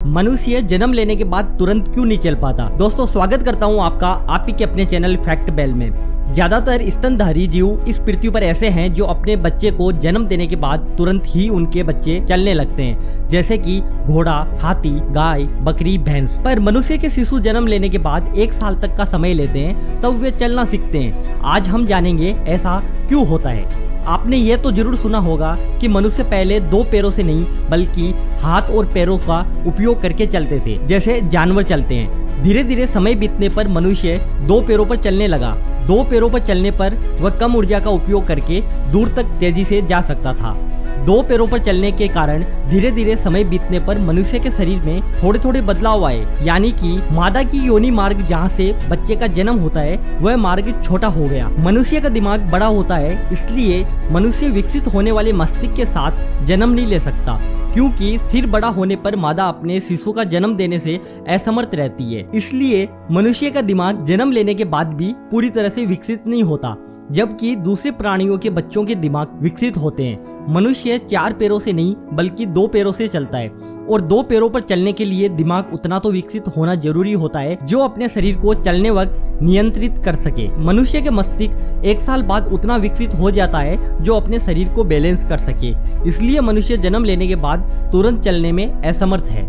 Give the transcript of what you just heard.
मनुष्य जन्म लेने के बाद तुरंत क्यों नहीं चल पाता। दोस्तों स्वागत करता हूं आपका आप ही के अपने चैनल फैक्ट बेल में। ज्यादातर स्तनधारी जीव इस पृथ्वी पर ऐसे हैं जो अपने बच्चे को जन्म देने के बाद तुरंत ही उनके बच्चे चलने लगते हैं, जैसे कि घोड़ा, हाथी, गाय, बकरी, भैंस। पर मनुष्य के शिशु जन्म लेने के बाद 1 साल तक का समय लेते हैं, तब वे चलना सीखते हैं। आज हम जानेंगे ऐसा क्यों होता है। आपने ये तो जरूर सुना होगा कि मनुष्य पहले 2 पैरों से नहीं बल्कि हाथ और पैरों का उपयोग करके चलते थे, जैसे जानवर चलते हैं। धीरे धीरे समय बीतने पर मनुष्य 2 पैरों पर चलने लगा। 2 पैरों पर चलने पर वह कम ऊर्जा का उपयोग करके दूर तक तेजी से जा सकता था। 2 पैरों पर चलने के कारण धीरे धीरे समय बीतने पर मनुष्य के शरीर में थोड़े थोड़े बदलाव आए, यानी कि मादा की योनि मार्ग जहाँ से बच्चे का जन्म होता है वह मार्ग छोटा हो गया। मनुष्य का दिमाग बड़ा होता है, इसलिए मनुष्य विकसित होने वाले मस्तिष्क के साथ जन्म नहीं ले सकता, क्योंकि सिर बड़ा होने पर मादा अपने शिशु का जन्म देने से असमर्थ रहती है। इसलिए मनुष्य का दिमाग जन्म लेने के बाद भी पूरी तरह से विकसित नहीं होता, जबकि दूसरे प्राणियों के बच्चों के दिमाग विकसित होते हैं। मनुष्य 4 पैरों से नहीं बल्कि 2 पैरों से चलता है, और 2 पैरों पर चलने के लिए दिमाग उतना तो विकसित होना जरूरी होता है जो अपने शरीर को चलने वक्त नियंत्रित कर सके। मनुष्य के मस्तिष्क 1 साल बाद उतना विकसित हो जाता है जो अपने शरीर को बैलेंस कर सके। इसलिए मनुष्य जन्म लेने के बाद तुरंत चलने में असमर्थ है।